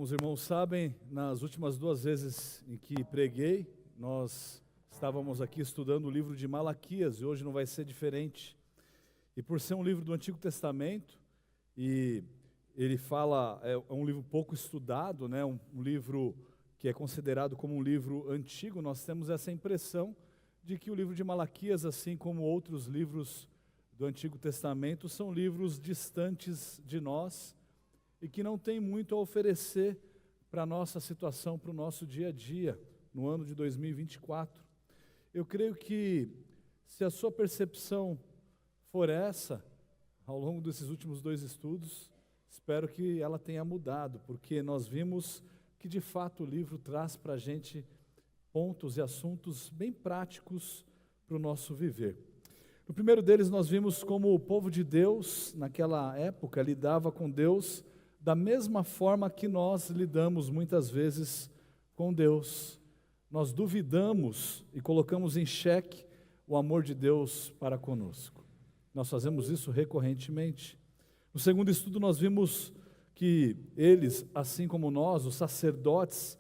Como os irmãos sabem, nas últimas duas vezes em que preguei, nós estávamos aqui estudando o livro de Malaquias e hoje não vai ser diferente. E por ser um livro do Antigo Testamento, e ele fala, é um livro pouco estudado, né, um livro que é considerado como um livro antigo, nós temos essa impressão de que o livro de Malaquias, assim como outros livros do Antigo Testamento, são livros distantes de nós, e que não tem muito a oferecer para a nossa situação, para o nosso dia a dia, no ano de 2024. Eu creio que, se a sua percepção for essa, ao longo desses últimos dois estudos, espero que ela tenha mudado, porque nós vimos que, de fato, o livro traz para a gente pontos e assuntos bem práticos para o nosso viver. No primeiro deles, nós vimos como o povo de Deus, naquela época, lidava com Deus da mesma forma que nós lidamos muitas vezes com Deus. Nós duvidamos e colocamos em xeque o amor de Deus para conosco. Nós fazemos isso recorrentemente. No segundo estudo nós vimos que eles, assim como nós, os sacerdotes,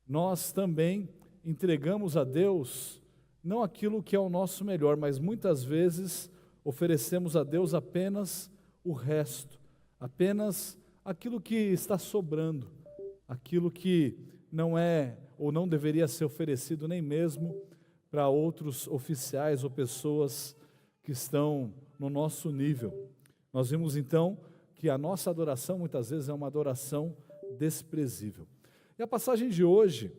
nós também entregamos a Deus não aquilo que é o nosso melhor, mas muitas vezes oferecemos a Deus apenas o resto, apenas aquilo que está sobrando, aquilo que não é ou não deveria ser oferecido nem mesmo para outros oficiais ou pessoas que estão no nosso nível. Nós vimos então que a nossa adoração muitas vezes é uma adoração desprezível. E a passagem de hoje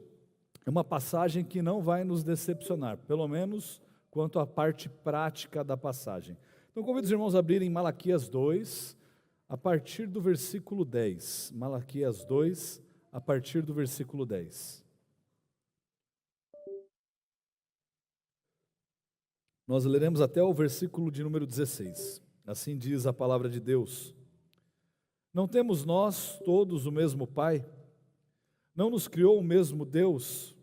é uma passagem que não vai nos decepcionar, pelo menos quanto à parte prática da passagem. Então convido os irmãos a abrirem Malaquias 2, a partir do versículo 10, Malaquias 2, a partir do versículo 10. Nós leremos até o versículo de número 16. Assim diz a palavra de Deus: Não temos nós todos o mesmo Pai? Não nos criou o mesmo Deus?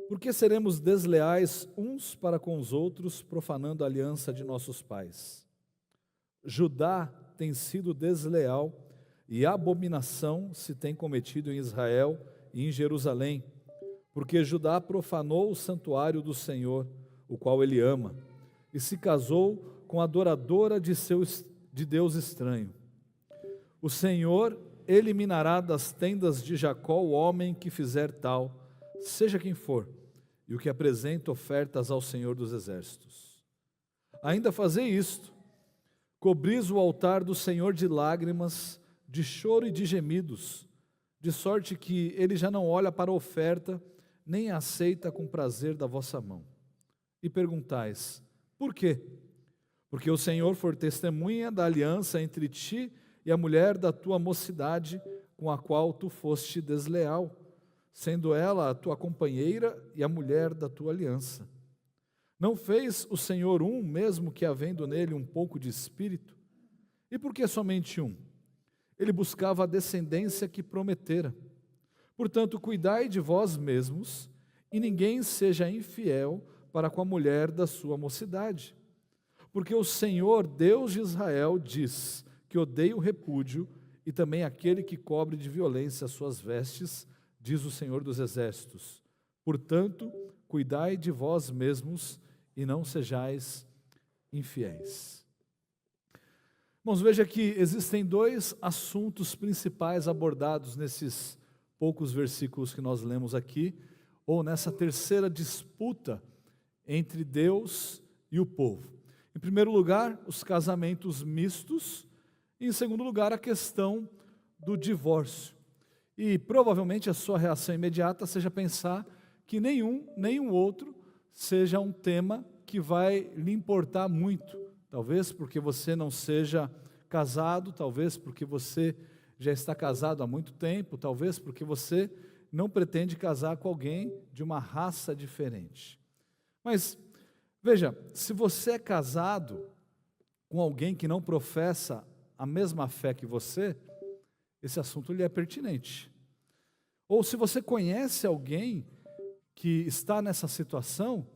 Por que seremos desleais uns para com os outros, profanando a aliança de nossos pais? Judá tem sido desleal e abominação se tem cometido em Israel e em Jerusalém, porque Judá profanou o santuário do Senhor, o qual ele ama, e se casou com a adoradora de Deus estranho. O Senhor eliminará das tendas de Jacó o homem que fizer tal, seja quem for, e o que apresenta ofertas ao Senhor dos exércitos. Ainda fazei isto: cobris o altar do Senhor de lágrimas, de choro e de gemidos, de sorte que ele já não olha para a oferta, nem a aceita com prazer da vossa mão. E perguntais: por quê? Porque o Senhor for testemunha da aliança entre ti e a mulher da tua mocidade, com a qual tu foste desleal, sendo ela a tua companheira e a mulher da tua aliança. Não fez o Senhor um, mesmo que havendo nele um pouco de espírito? E por que somente um? Ele buscava a descendência que prometera. Portanto, cuidai de vós mesmos, e ninguém seja infiel para com a mulher da sua mocidade. Porque o Senhor, Deus de Israel, diz que odeia o repúdio, e também aquele que cobre de violência as suas vestes, diz o Senhor dos exércitos. Portanto, cuidai de vós mesmos, e não sejais infiéis. Irmãos, veja que existem dois assuntos principais abordados nesses poucos versículos que nós lemos aqui, ou nessa terceira disputa entre Deus e o povo. Em primeiro lugar, os casamentos mistos, e em segundo lugar, a questão do divórcio. E provavelmente a sua reação imediata seja pensar que nenhum nem o outro seja um tema que vai lhe importar muito, talvez porque você não seja casado, talvez porque você já está casado há muito tempo, talvez porque você não pretende casar com alguém de uma raça diferente. Mas, veja, se você é casado com alguém que não professa a mesma fé que você, esse assunto lhe é pertinente. Ou se você conhece alguém que está nessa situação,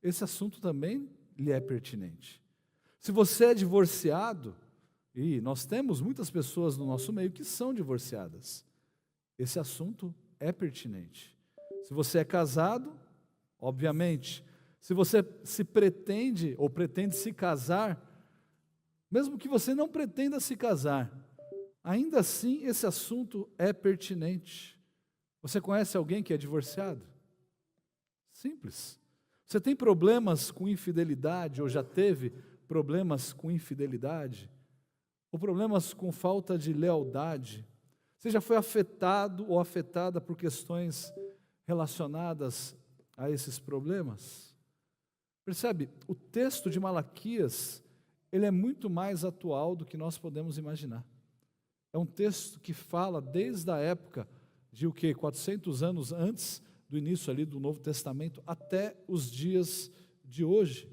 esse assunto também lhe é pertinente. Se você é divorciado, e nós temos muitas pessoas no nosso meio que são divorciadas, esse assunto é pertinente. Se você é casado, obviamente. Se você se pretende ou pretende se casar, mesmo que você não pretenda se casar, ainda assim esse assunto é pertinente. Você conhece alguém que é divorciado? Simples. Você tem problemas com infidelidade ou já teve problemas com infidelidade? Ou problemas com falta de lealdade? Você já foi afetado ou afetada por questões relacionadas a esses problemas? Percebe? O texto de Malaquias, ele é muito mais atual do que nós podemos imaginar. É um texto que fala desde a época de 400 anos antes do início ali do Novo Testamento até os dias de hoje.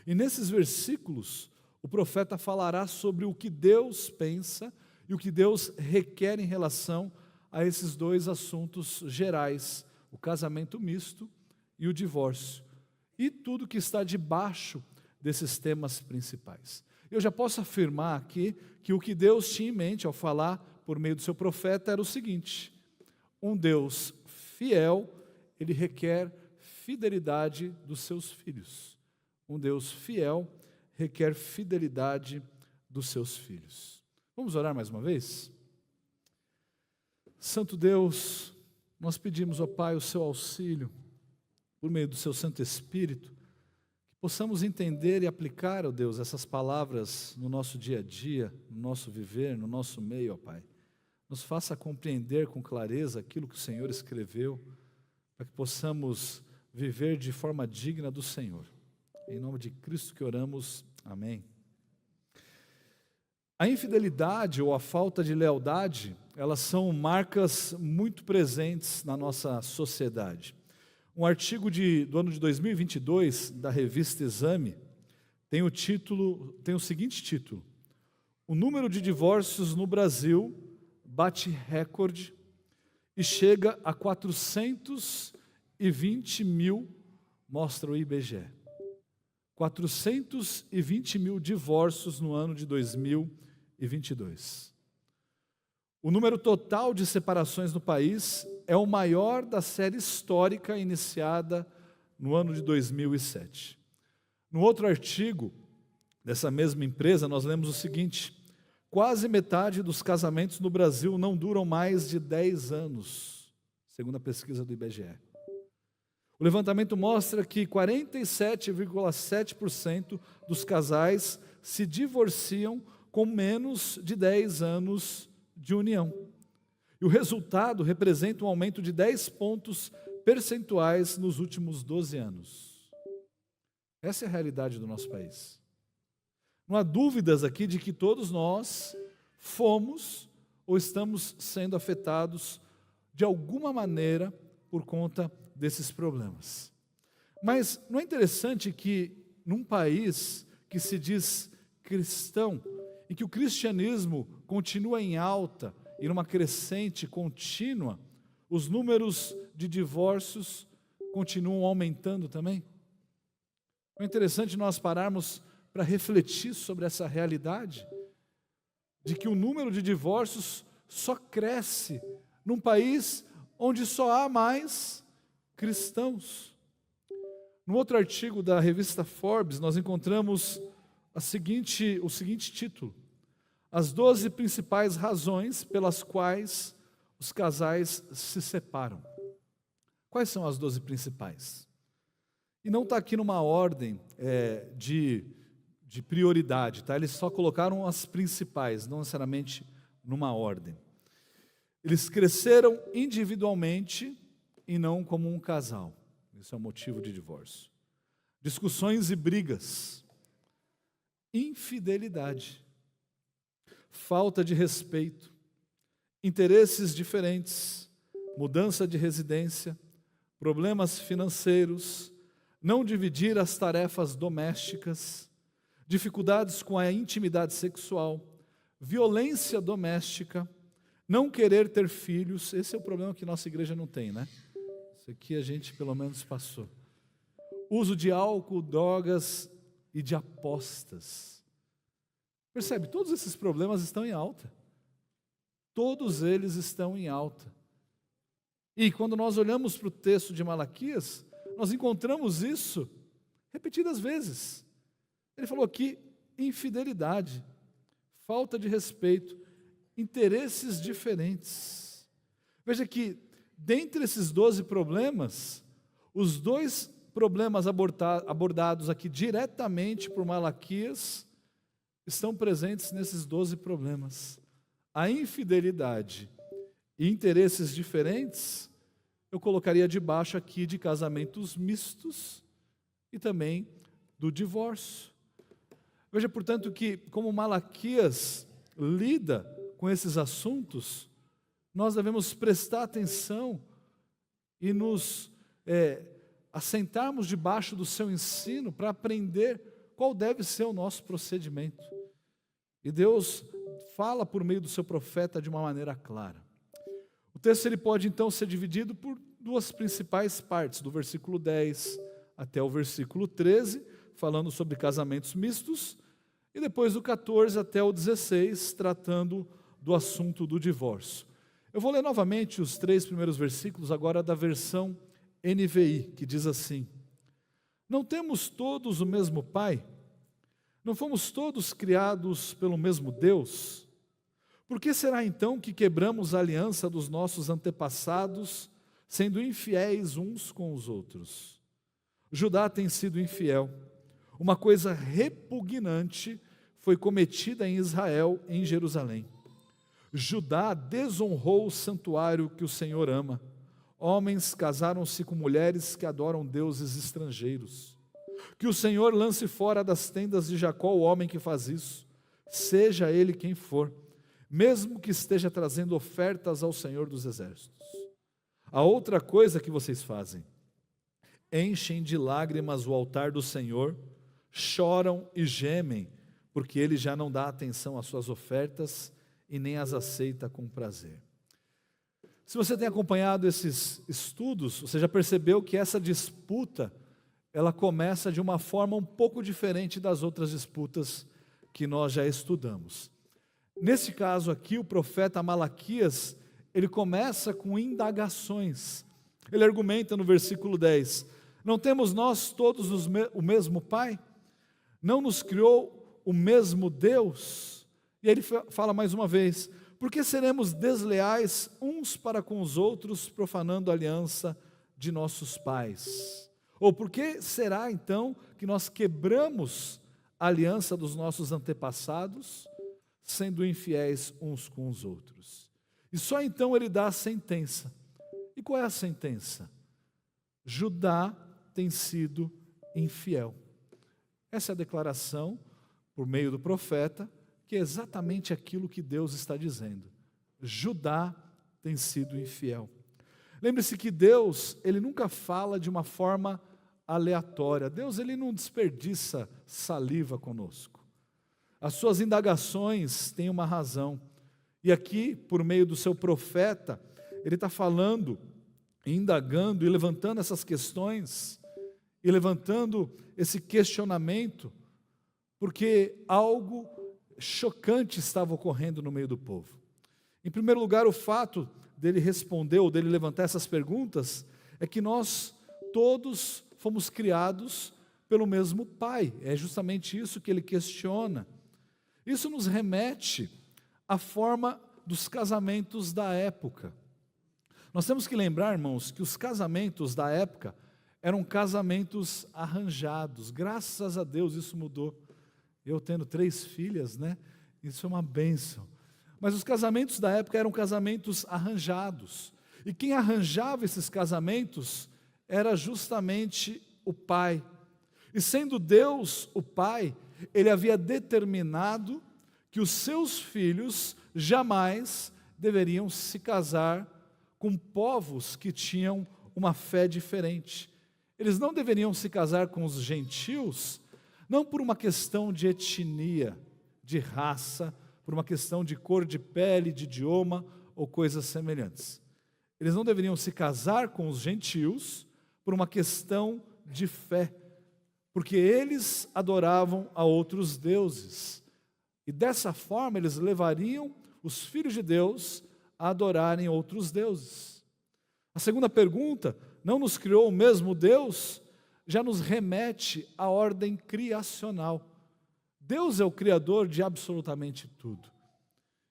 E nesses versículos, o profeta falará sobre o que Deus pensa e o que Deus requer em relação a esses dois assuntos gerais, o casamento misto e o divórcio, e tudo que está debaixo desses temas principais. Eu já posso afirmar aqui que o que Deus tinha em mente ao falar por meio do seu profeta era o seguinte: um Deus fiel, ele requer fidelidade dos seus filhos. Um Deus fiel requer fidelidade dos seus filhos. Vamos orar mais uma vez? Santo Deus, nós pedimos, ó Pai, o seu auxílio, por meio do seu Santo Espírito, que possamos entender e aplicar, ó Deus, essas palavras no nosso dia a dia, no nosso viver, no nosso meio, ó Pai. Nos faça compreender com clareza aquilo que o Senhor escreveu, para que possamos viver de forma digna do Senhor. Em nome de Cristo que oramos, amém. A infidelidade ou a falta de lealdade, elas são marcas muito presentes na nossa sociedade. Um artigo do ano de 2022, da revista Exame, tem o seguinte título: o número de divórcios no Brasil bate recorde e chega a 420 mil, mostra o IBGE. 420 mil divórcios no ano de 2022. O número total de separações no país é o maior da série histórica iniciada no ano de 2007. No outro artigo dessa mesma empresa, nós lemos o seguinte: quase metade dos casamentos no Brasil não duram mais de 10 anos, segundo a pesquisa do IBGE. O levantamento mostra que 47,7% dos casais se divorciam com menos de 10 anos de união. E o resultado representa um aumento de 10 pontos percentuais nos últimos 12 anos. Essa é a realidade do nosso país. Não há dúvidas aqui de que todos nós fomos ou estamos sendo afetados de alguma maneira por conta desses problemas. Mas não é interessante que num país que se diz cristão, em que o cristianismo continua em alta e numa crescente contínua, os números de divórcios continuam aumentando também? Não é interessante nós pararmos para refletir sobre essa realidade, de que o número de divórcios só cresce num país onde só há mais cristãos. No outro artigo da revista Forbes, nós encontramos o seguinte título: as 12 principais razões pelas quais os casais se separam. Quais são as 12 principais? E não está aqui numa ordem de prioridade, tá? Eles só colocaram as principais, não necessariamente numa ordem. Eles cresceram individualmente e não como um casal. Esse é o motivo de divórcio. Discussões e brigas, infidelidade, falta de respeito, interesses diferentes, mudança de residência, problemas financeiros, não dividir as tarefas domésticas, dificuldades com a intimidade sexual, violência doméstica, não querer ter filhos. Esse é o problema que nossa igreja não tem, né? Isso aqui a gente pelo menos passou. Uso de álcool, drogas e de apostas. Percebe? Todos esses problemas estão em alta. Todos eles estão em alta. E quando nós olhamos para o texto de Malaquias, nós encontramos isso repetidas vezes. Ele falou aqui: infidelidade, falta de respeito, interesses diferentes. Veja que, dentre esses 12 problemas, os 2 problemas abordados aqui diretamente por Malaquias estão presentes nesses 12 problemas. A infidelidade e interesses diferentes, eu colocaria debaixo aqui de casamentos mistos e também do divórcio. Veja, portanto, que como Malaquias lida com esses assuntos, nós devemos prestar atenção e nos assentarmos debaixo do seu ensino para aprender qual deve ser o nosso procedimento. E Deus fala por meio do seu profeta de uma maneira clara. O texto ele pode então ser dividido por 2 principais partes, do versículo 10 até o versículo 13, falando sobre casamentos mistos, e depois do 14 até o 16, tratando do assunto do divórcio. Eu vou ler novamente os 3 primeiros versículos, agora da versão NVI, que diz assim: não temos todos o mesmo Pai? Não fomos todos criados pelo mesmo Deus? Por que será então que quebramos a aliança dos nossos antepassados, sendo infiéis uns com os outros? Judá tem sido infiel. Uma coisa repugnante foi cometida em Israel, em Jerusalém. Judá desonrou o santuário que o Senhor ama. Homens casaram-se com mulheres que adoram deuses estrangeiros. Que o Senhor lance fora das tendas de Jacó o homem que faz isso, seja ele quem for, mesmo que esteja trazendo ofertas ao Senhor dos Exércitos. A outra coisa que vocês fazem: enchem de lágrimas o altar do Senhor, choram e gemem, porque ele já não dá atenção às suas ofertas e nem as aceita com prazer. Se você tem acompanhado esses estudos, você já percebeu que essa disputa, ela começa de uma forma um pouco diferente das outras disputas que nós já estudamos. Nesse caso aqui, o profeta Malaquias, ele começa com indagações. Ele argumenta no versículo 10, não temos nós todos o mesmo Pai? Não nos criou o mesmo Deus? E ele fala mais uma vez, por que seremos desleais uns para com os outros, profanando a aliança de nossos pais? Ou por que será então que nós quebramos a aliança dos nossos antepassados, sendo infiéis uns com os outros? E só então ele dá a sentença. E qual é a sentença? Judá tem sido infiel. Essa é a declaração, por meio do profeta, que é exatamente aquilo que Deus está dizendo. Judá tem sido infiel. Lembre-se que Deus, ele nunca fala de uma forma aleatória. Deus, ele não desperdiça saliva conosco. As suas indagações têm uma razão. E aqui, por meio do seu profeta, ele está falando, indagando e levantando essas questões, e levantando esse questionamento, porque algo chocante estava ocorrendo no meio do povo. Em primeiro lugar, o fato dele responder, ou dele levantar essas perguntas, é que nós todos fomos criados pelo mesmo Pai. É justamente isso que ele questiona. Isso nos remete à forma dos casamentos da época. Nós temos que lembrar, irmãos, que os casamentos da época eram casamentos arranjados. Graças a Deus isso mudou. Eu tendo 3 filhas, né? Isso é uma bênção. Mas os casamentos da época eram casamentos arranjados. E quem arranjava esses casamentos era justamente o pai. E sendo Deus o pai, ele havia determinado que os seus filhos jamais deveriam se casar com povos que tinham uma fé diferente. Eles não deveriam se casar com os gentios, não por uma questão de etnia, de raça, por uma questão de cor de pele, de idioma ou coisas semelhantes. Eles não deveriam se casar com os gentios por uma questão de fé, porque eles adoravam a outros deuses. E dessa forma eles levariam os filhos de Deus a adorarem outros deuses. A segunda pergunta, não nos criou o mesmo Deus? Já nos remete à ordem criacional. Deus é o criador de absolutamente tudo.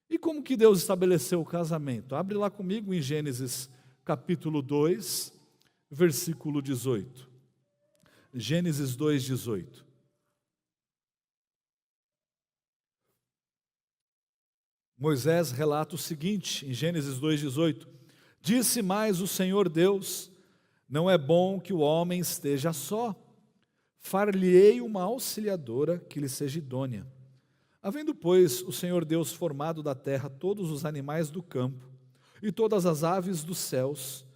E como que Deus estabeleceu o casamento? Abre lá comigo em Gênesis capítulo 2, versículo 18. Gênesis 2, 18. Moisés relata o seguinte, em Gênesis 2, 18. Disse mais o Senhor Deus, não é bom que o homem esteja só. Far-lhe-ei uma auxiliadora que lhe seja idônea. Havendo, pois, o Senhor Deus formado da terra todos os animais do campo e todas as aves dos céus,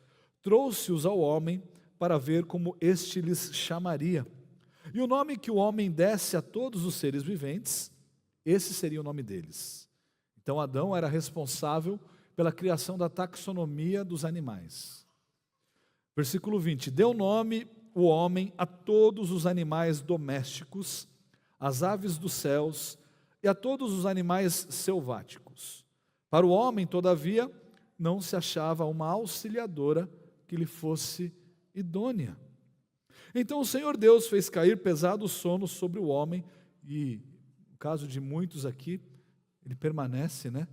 trouxe-os ao homem para ver como este lhes chamaria. E o nome que o homem desse a todos os seres viventes, esse seria o nome deles. Então Adão era responsável pela criação da taxonomia dos animais. Versículo 20. Deu nome o homem a todos os animais domésticos, às aves dos céus e a todos os animais selváticos. Para o homem, todavia, não se achava uma auxiliadora que lhe fosse idônea. Então o Senhor Deus fez cair pesado sono sobre o homem, e no caso de muitos aqui, ele permanece, né?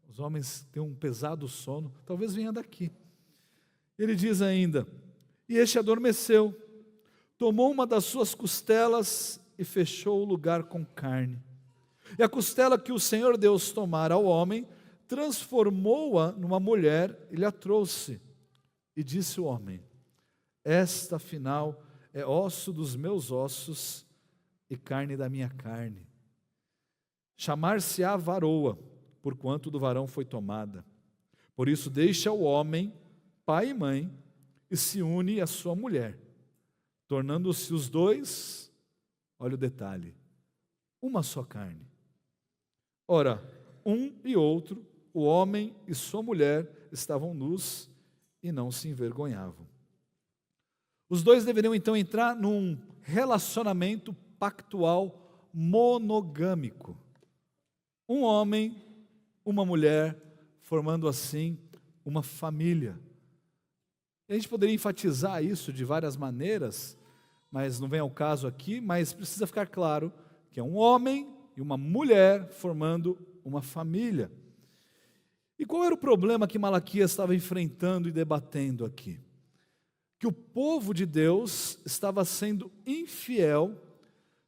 Os homens têm um pesado sono, talvez venha daqui. Ele diz ainda, e este adormeceu, tomou uma das suas costelas e fechou o lugar com carne. E a costela que o Senhor Deus tomara ao homem, transformou-a numa mulher e lhe a trouxe. E disse o homem, esta afinal é osso dos meus ossos e carne da minha carne. Chamar-se-á varoa, porquanto do varão foi tomada. Por isso deixa o homem, pai e mãe, e se une à sua mulher, tornando-se os dois, olha o detalhe, uma só carne. Ora, um e outro, o homem e sua mulher, estavam nus e não se envergonhavam. Os dois deveriam então entrar num relacionamento pactual monogâmico. Um homem, uma mulher, formando assim uma família. E a gente poderia enfatizar isso de várias maneiras, mas não vem ao caso aqui, mas precisa ficar claro que é um homem e uma mulher formando uma família. E qual era o problema que Malaquias estava enfrentando e debatendo aqui? Que o povo de Deus estava sendo infiel,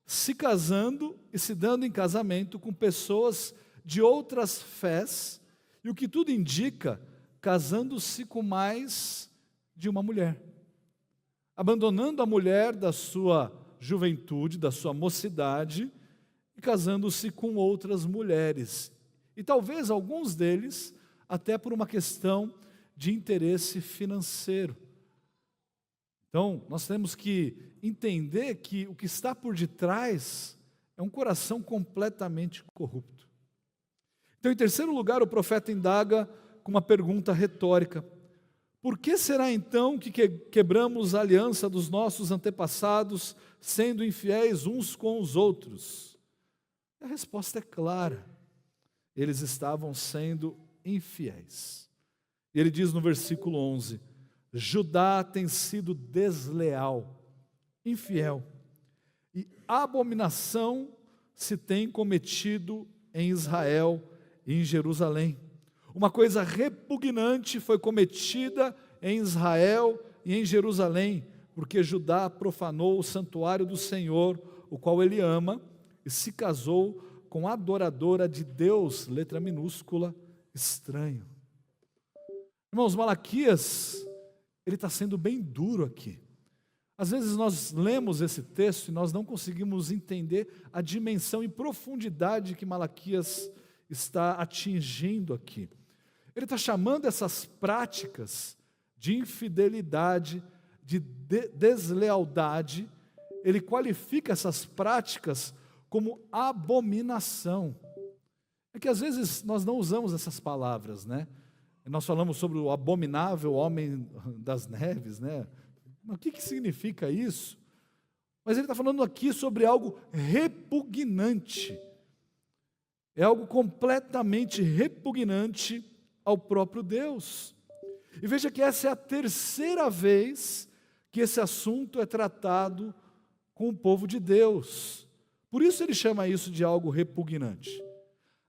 se casando e se dando em casamento com pessoas de outras fés, e o que tudo indica, casando-se com mais de uma mulher, abandonando a mulher da sua juventude, da sua mocidade, e casando-se com outras mulheres, e talvez alguns deles até por uma questão de interesse financeiro. Então, nós temos que entender que o que está por detrás é um coração completamente corrupto. Então, em terceiro lugar, o profeta indaga com uma pergunta retórica: por que será então que quebramos a aliança dos nossos antepassados, sendo infiéis uns com os outros? A resposta é clara: eles estavam sendo infiéis. E ele diz no versículo 11: Judá tem sido desleal, infiel, e abominação se tem cometido em Israel e em Jerusalém. Uma coisa repugnante foi cometida em Israel e em Jerusalém, porque Judá profanou o santuário do Senhor, o qual ele ama, e se casou com a adoradora de Deus, letra minúscula, estranho. Irmãos, Malaquias, ele está sendo bem duro aqui. Às vezes nós lemos esse texto e nós não conseguimos entender a dimensão e profundidade que Malaquias está atingindo aqui. Ele está chamando essas práticas de infidelidade, de deslealdade, ele qualifica essas práticas como abominação. É que às vezes nós não usamos essas palavras, né? Nós falamos sobre o abominável homem das neves, né? O que significa isso? Mas ele está falando aqui sobre algo repugnante. É algo completamente repugnante ao próprio Deus. E veja que essa é a terceira vez que esse assunto é tratado com o povo de Deus. Por isso ele chama isso de algo repugnante.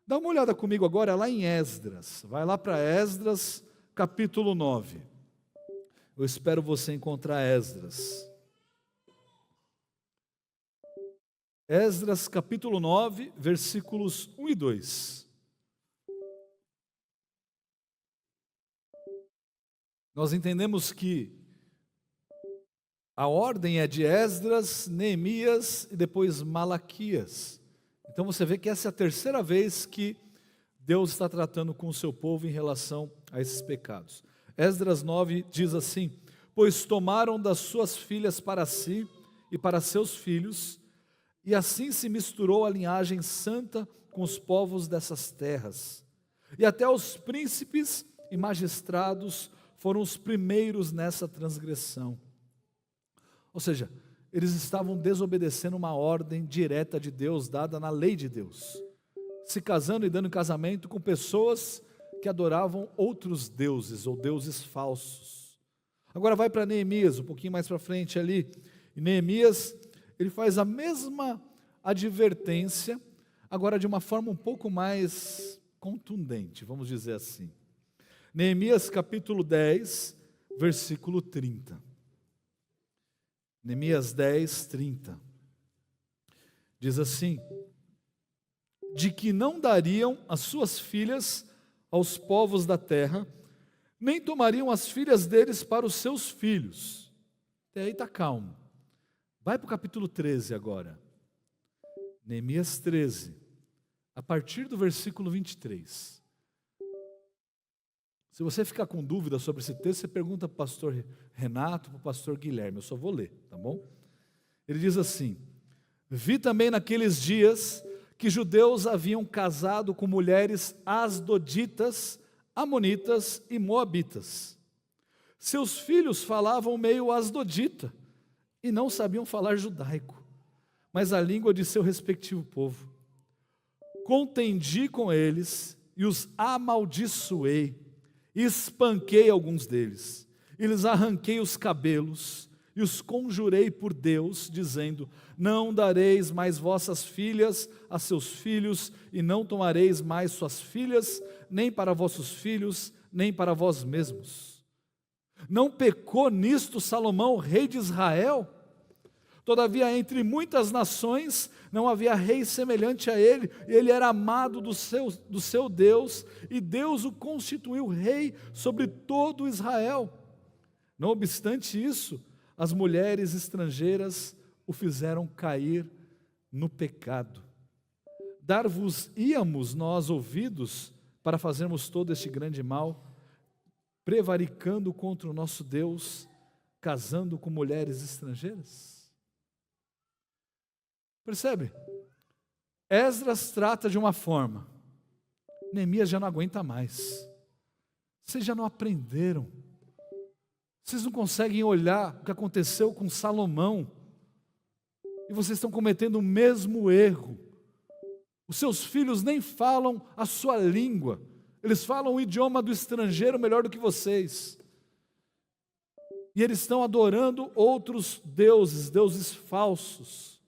Dá uma olhada comigo agora lá em Esdras. Vai lá para Esdras, capítulo 9. Eu espero você encontrar Esdras. Esdras, capítulo 9, versículos 1 e 2. Nós entendemos que a ordem é de Esdras, Neemias e depois Malaquias. Então você vê que essa é a terceira vez que Deus está tratando com o seu povo em relação a esses pecados. Esdras 9 diz assim: pois tomaram das suas filhas para si e para seus filhos, e assim se misturou a linhagem santa com os povos dessas terras. E até os príncipes e magistrados foram os primeiros nessa transgressão. Ou seja, eles estavam desobedecendo uma ordem direta de Deus, dada na lei de Deus, se casando e dando casamento com pessoas que adoravam outros deuses ou deuses falsos. Agora vai para Neemias, um pouquinho mais para frente ali. E Neemias, ele faz a mesma advertência, agora de uma forma um pouco mais contundente, vamos dizer assim. Neemias capítulo 10, versículo 30. Neemias 10, 30. Diz assim: de que não dariam as suas filhas aos povos da terra, nem tomariam as filhas deles para os seus filhos. Até aí está calmo. Vai para o capítulo 13 agora. Neemias 13, a partir do versículo 23. Se você ficar com dúvida sobre esse texto, você pergunta para o pastor Renato, para o pastor Guilherme, eu só vou ler, tá bom? Ele diz assim: vi também naqueles dias que judeus haviam casado com mulheres asdoditas, amonitas e moabitas. Seus filhos falavam meio asdodita e não sabiam falar judaico, mas a língua de seu respectivo povo. Contendi com eles e os amaldiçoei, e espanquei alguns deles, e lhes arranquei os cabelos, e os conjurei por Deus, dizendo: não dareis mais vossas filhas a seus filhos, e não tomareis mais suas filhas, nem para vossos filhos, nem para vós mesmos. Não pecou nisto Salomão, rei de Israel? Todavia, entre muitas nações, não havia rei semelhante a ele, e ele era amado do seu Deus, e Deus o constituiu rei sobre todo Israel. Não obstante isso, as mulheres estrangeiras o fizeram cair no pecado. Dar-vos-íamos nós ouvidos para fazermos todo este grande mal, prevaricando contra o nosso Deus, casando com mulheres estrangeiras? Percebe? Esdras trata de uma forma, Neemias já não aguenta mais. Vocês já não aprenderam, vocês não conseguem olhar o que aconteceu com Salomão, e vocês estão cometendo o mesmo erro. Os seus filhos nem falam a sua língua, eles falam o idioma do estrangeiro melhor do que vocês, e eles estão adorando outros deuses, deuses falsos.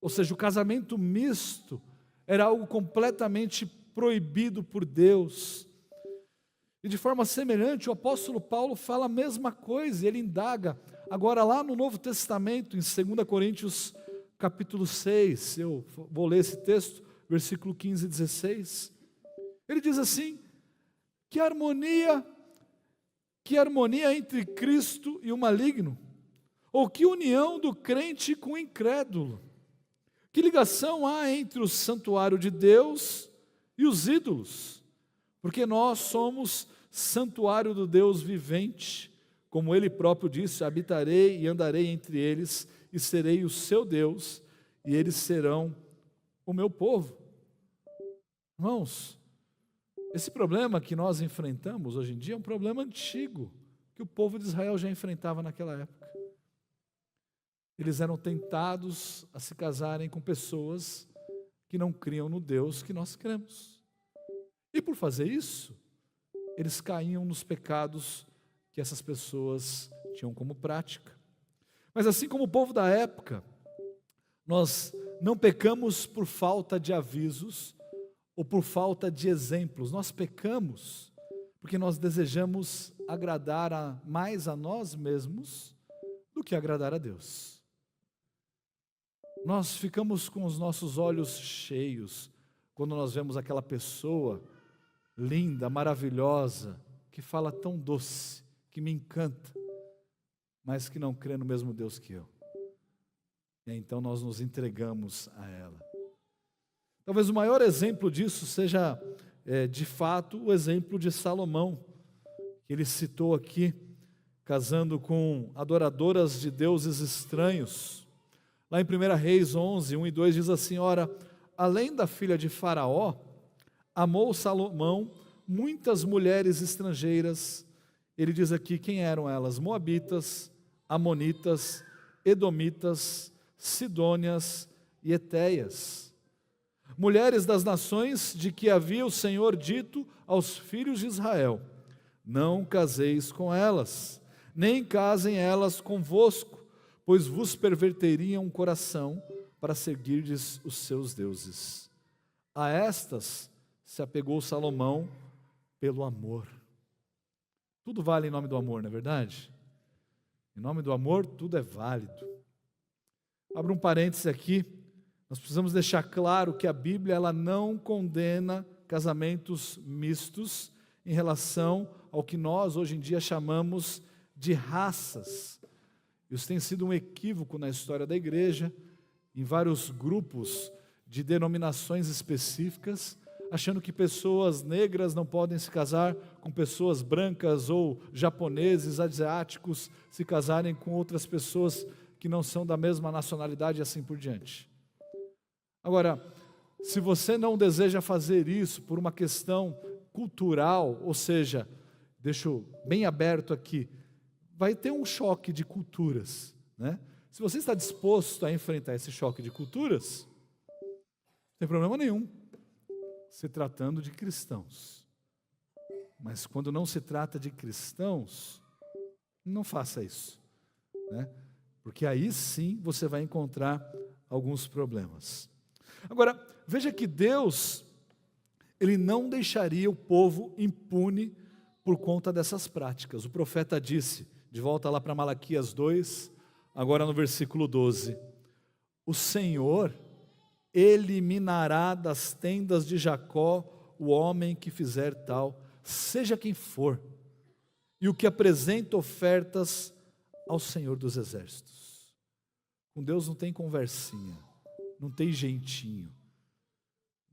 Ou seja, o casamento misto era algo completamente proibido por Deus. E de forma semelhante, o apóstolo Paulo fala a mesma coisa, ele indaga. Agora lá no Novo Testamento, em 2 Coríntios capítulo 6, eu vou ler esse texto, versículo 15 e 16. Ele diz assim: que harmonia entre Cristo e o maligno, ou que união do crente com o incrédulo. Que ligação há entre o santuário de Deus e os ídolos? Porque nós somos santuário do Deus vivente, como Ele próprio disse: habitarei e andarei entre eles, e serei o seu Deus, e eles serão o meu povo. Irmãos, esse problema que nós enfrentamos hoje em dia é um problema antigo, que o povo de Israel já enfrentava naquela época. Eles eram tentados a se casarem com pessoas que não criam no Deus que nós cremos. E por fazer isso, eles caíam nos pecados que essas pessoas tinham como prática. Mas assim como o povo da época, nós não pecamos por falta de avisos ou por falta de exemplos, nós pecamos porque nós desejamos agradar mais a nós mesmos do que agradar a Deus. Nós ficamos com os nossos olhos cheios quando nós vemos aquela pessoa linda, maravilhosa, que fala tão doce, que me encanta, mas que não crê no mesmo Deus que eu. E então nós nos entregamos a ela. Talvez o maior exemplo disso seja, de fato, o exemplo de Salomão, que ele citou aqui, casando com adoradoras de deuses estranhos. Lá em 1 Reis 11, 1 e 2 diz assim: ora, além da filha de Faraó, amou Salomão muitas mulheres estrangeiras. Ele diz aqui quem eram elas: moabitas, amonitas, edomitas, sidônias e etéias, mulheres das nações de que havia o Senhor dito aos filhos de Israel: não caseis com elas, nem casem elas convosco, pois vos perverteriam o coração para seguirdes os seus deuses. A estas se apegou Salomão pelo amor. Tudo vale em nome do amor, não é verdade? Em nome do amor, tudo é válido. Abra um parêntese aqui. Nós precisamos deixar claro que a Bíblia ela não condena casamentos mistos em relação ao que nós hoje em dia chamamos de raças. Isso tem sido um equívoco na história da igreja, em vários grupos de denominações específicas, achando que pessoas negras não podem se casar com pessoas brancas, ou japoneses, asiáticos se casarem com outras pessoas que não são da mesma nacionalidade e assim por diante. Agora, se você não deseja fazer isso por uma questão cultural, ou seja, deixo bem aberto aqui, vai ter um choque de culturas, né? Se você está disposto a enfrentar esse choque de culturas, não tem problema nenhum, se tratando de cristãos. Mas quando não se trata de cristãos, não faça isso, né? Porque aí sim você vai encontrar alguns problemas. Agora, veja que Deus, Ele não deixaria o povo impune por conta dessas práticas. O profeta disse, de volta lá para Malaquias 2, agora no versículo 12: o Senhor eliminará das tendas de Jacó o homem que fizer tal, seja quem for, e o que apresenta ofertas ao Senhor dos Exércitos. Com Deus não tem conversinha, não tem jeitinho.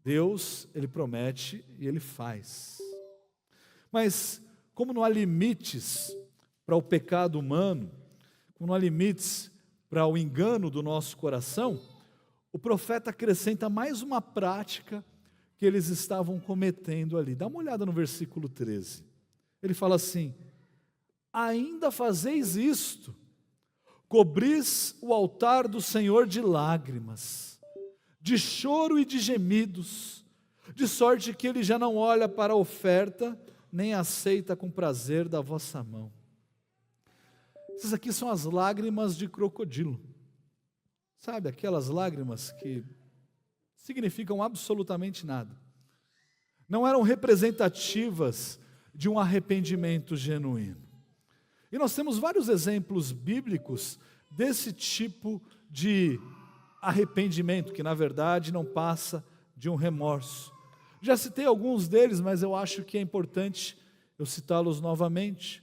Deus, Ele promete e Ele faz. Mas como não há limites para o pecado humano, como não há limites para o engano do nosso coração, o profeta acrescenta mais uma prática que eles estavam cometendo ali. Dá uma olhada no versículo 13. Ele fala assim: ainda fazeis isto, cobris o altar do Senhor de lágrimas, de choro e de gemidos, de sorte que Ele já não olha para a oferta, nem aceita com prazer da vossa mão. Essas aqui são as lágrimas de crocodilo. Sabe, aquelas lágrimas que significam absolutamente nada. Não eram representativas de um arrependimento genuíno. E nós temos vários exemplos bíblicos desse tipo de arrependimento, que na verdade não passa de um remorso. Já citei alguns deles, mas eu acho que é importante eu citá-los novamente.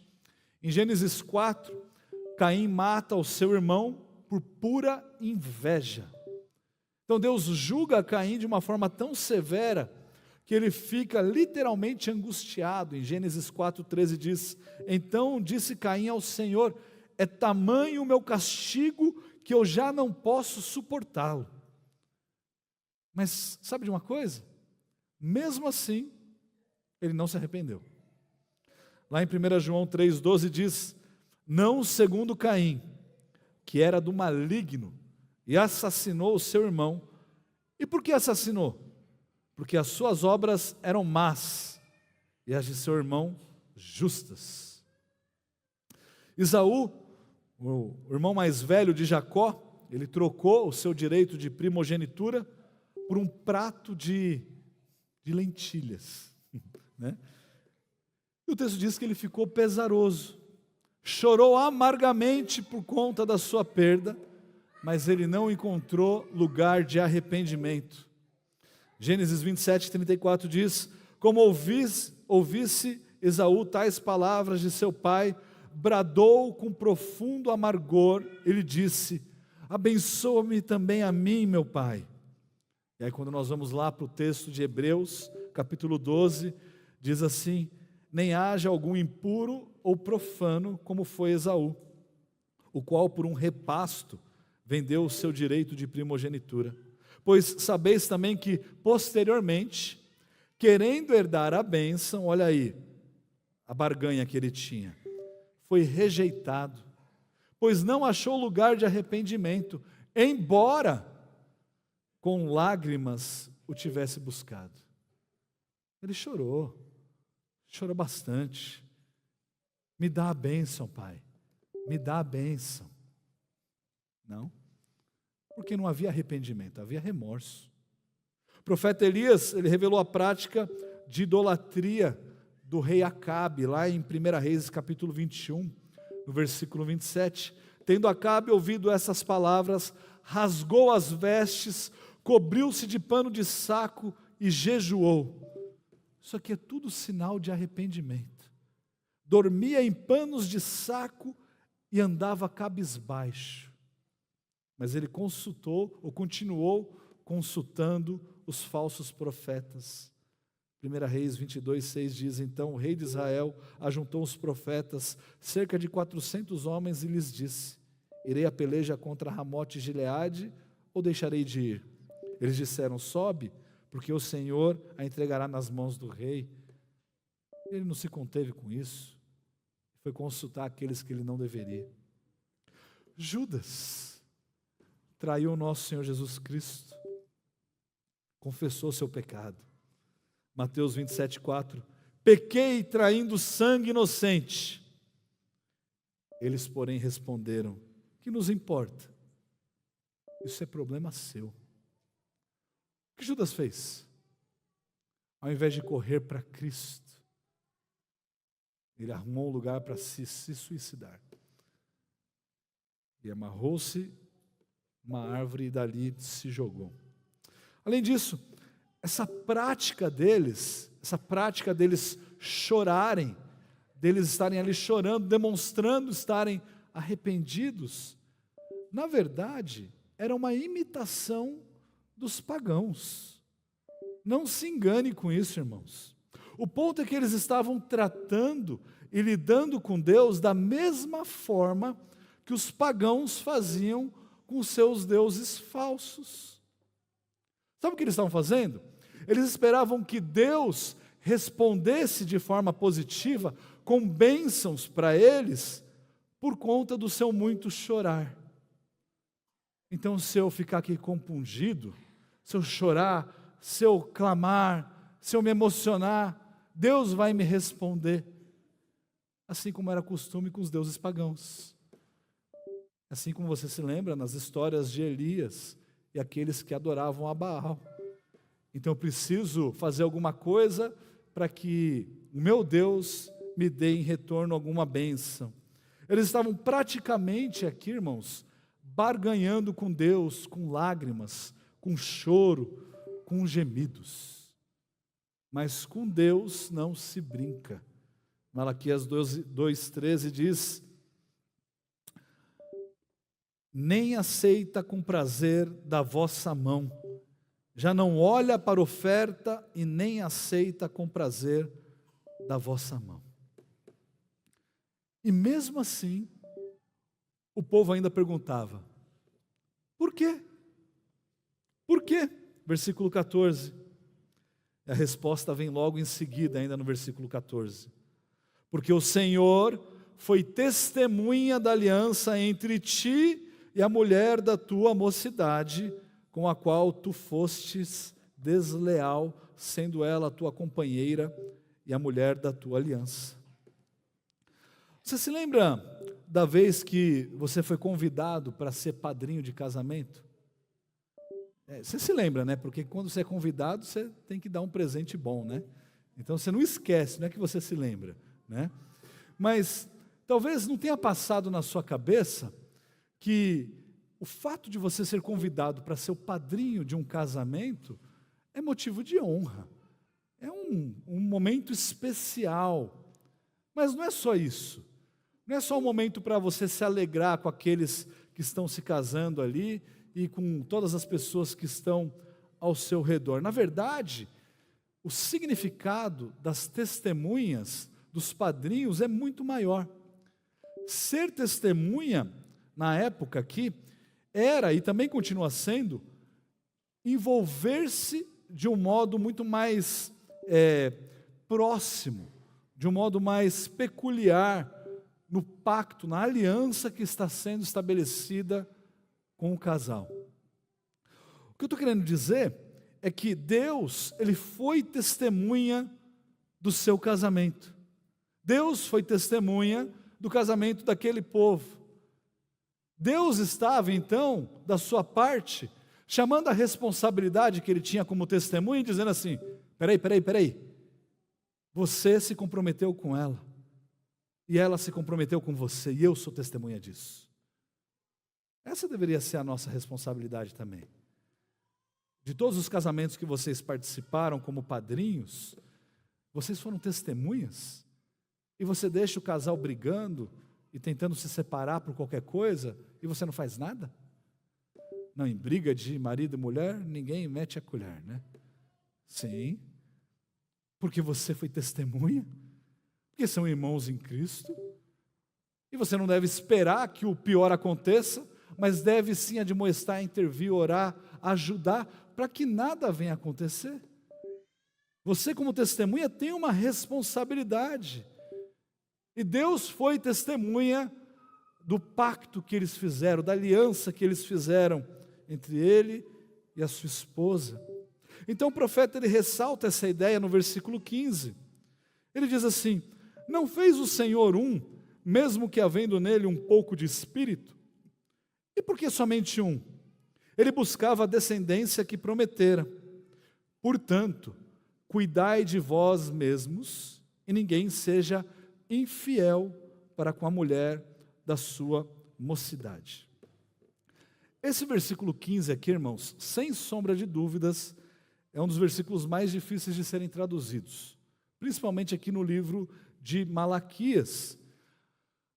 Em Gênesis 4, Caim mata o seu irmão por pura inveja. Então Deus julga Caim de uma forma tão severa que ele fica literalmente angustiado. Em Gênesis 4:13 diz: então disse Caim ao Senhor: é tamanho o meu castigo que eu já não posso suportá-lo. Mas sabe de uma coisa? Mesmo assim, ele não se arrependeu. Lá em 1 João 3,12 diz: não segundo Caim, que era do maligno, e assassinou o seu irmão. E por que assassinou? Porque as suas obras eram más, e as de seu irmão justas. Esaú, o irmão mais velho de Jacó, ele trocou o seu direito de primogenitura por um prato de lentilhas, né? E o texto diz que ele ficou pesaroso, chorou amargamente por conta da sua perda, mas ele não encontrou lugar de arrependimento. Gênesis 27:34 diz: como ouvisse Esaú tais palavras de seu pai, bradou com profundo amargor, ele disse: abençoa-me também a mim, meu pai. E aí quando nós vamos lá para o texto de Hebreus, capítulo 12, diz assim: nem haja algum impuro ou profano, como foi Esaú, o qual por um repasto vendeu o seu direito de primogenitura. Pois sabeis também que, posteriormente, querendo herdar a bênção, olha aí, a barganha que ele tinha, foi rejeitado, pois não achou lugar de arrependimento, embora com lágrimas o tivesse buscado. Ele chorou bastante. Me dá a bênção, pai, me dá a bênção. Não, porque não havia arrependimento, havia remorso. O profeta Elias, ele revelou a prática de idolatria do rei Acabe, lá em 1 Reis, capítulo 21, no versículo 27. Tendo Acabe ouvido essas palavras, rasgou as vestes, cobriu-se de pano de saco e jejuou. Isso aqui é tudo sinal de arrependimento. Dormia em panos de saco e andava cabisbaixo. Mas ele continuou consultando os falsos profetas. 1 Reis 22:6 diz: então o rei de Israel ajuntou os profetas, cerca de 400 homens, e lhes disse: irei a peleja contra Ramote e Gileade, ou deixarei de ir? Eles disseram: sobe, porque o Senhor a entregará nas mãos do rei. Ele não se conteve com isso, foi consultar aqueles que ele não deveria. Judas traiu o nosso Senhor Jesus Cristo, confessou seu pecado. Mateus 27:4, pequei traindo sangue inocente. Eles, porém, responderam: que nos importa? Isso é problema seu. O que Judas fez? Ao invés de correr para Cristo, ele arrumou um lugar para se suicidar. E amarrou-se uma árvore e dali se jogou. Além disso, essa prática deles chorarem, deles estarem ali chorando, demonstrando estarem arrependidos, na verdade, era uma imitação dos pagãos. Não se engane com isso, irmãos. O ponto é que eles estavam tratando e lidando com Deus da mesma forma que os pagãos faziam com os seus deuses falsos. Sabe o que eles estavam fazendo? Eles esperavam que Deus respondesse de forma positiva, com bênçãos para eles, por conta do seu muito chorar. Então, se eu ficar aqui compungido, se eu chorar, se eu clamar, se eu me emocionar, Deus vai me responder. Assim como era costume com os deuses pagãos. Assim como você se lembra nas histórias de Elias e aqueles que adoravam a Baal. Então eu preciso fazer alguma coisa para que o meu Deus me dê em retorno alguma bênção. Eles estavam praticamente aqui, irmãos, barganhando com Deus, com lágrimas, com choro, com gemidos. Mas com Deus não se brinca. Malaquias 2:13 diz: nem aceita com prazer da vossa mão, já não olha para oferta e nem aceita com prazer da vossa mão. E mesmo assim, o povo ainda perguntava: por quê? Por quê? Versículo 14. A resposta vem logo em seguida, ainda no versículo 14. Porque o Senhor foi testemunha da aliança entre ti e a mulher da tua mocidade, com a qual tu fostes desleal, sendo ela a tua companheira e a mulher da tua aliança. Você se lembra da vez que você foi convidado para ser padrinho de casamento? Você se lembra, né? Porque quando você é convidado, você tem que dar um presente bom, né? Então você não esquece, não é que você se lembra, né? Mas talvez não tenha passado na sua cabeça que o fato de você ser convidado para ser o padrinho de um casamento é motivo de honra. É um momento especial. Mas não é só isso. Não é só um momento para você se alegrar com aqueles que estão se casando ali e com todas as pessoas que estão ao seu redor. Na verdade, o significado das testemunhas, dos padrinhos, é muito maior. Ser testemunha, na época aqui, era e também continua sendo, envolver-se de um modo muito mais próximo, de um modo mais peculiar, no pacto, na aliança que está sendo estabelecida com o casal. O que eu estou querendo dizer é que Deus, Ele foi testemunha do seu casamento. Deus foi testemunha do casamento daquele povo. Deus estava, então, da sua parte, chamando a responsabilidade que Ele tinha como testemunha e dizendo assim, peraí, você se comprometeu com ela, e ela se comprometeu com você, e eu sou testemunha disso. Essa deveria ser a nossa responsabilidade também. De todos os casamentos que vocês participaram como padrinhos, vocês foram testemunhas, e você deixa o casal brigando e tentando se separar por qualquer coisa, e você não faz nada? Não, em briga de marido e mulher, ninguém mete a colher, né? Sim, porque você foi testemunha, porque são irmãos em Cristo, e você não deve esperar que o pior aconteça, mas deve sim admoestar, intervir, orar, ajudar, para que nada venha a acontecer. Você como testemunha tem uma responsabilidade, e Deus foi testemunha do pacto que eles fizeram, da aliança que eles fizeram entre ele e a sua esposa. Então o profeta ele ressalta essa ideia no versículo 15. Ele diz assim: não fez o Senhor um, mesmo que havendo nele um pouco de espírito? E por que somente um? Ele buscava a descendência que prometera. Portanto, cuidai de vós mesmos, e ninguém seja infiel para com a mulher da sua mocidade. Esse versículo 15 aqui, irmãos, sem sombra de dúvidas, é um dos versículos mais difíceis de serem traduzidos, principalmente aqui no livro de Malaquias.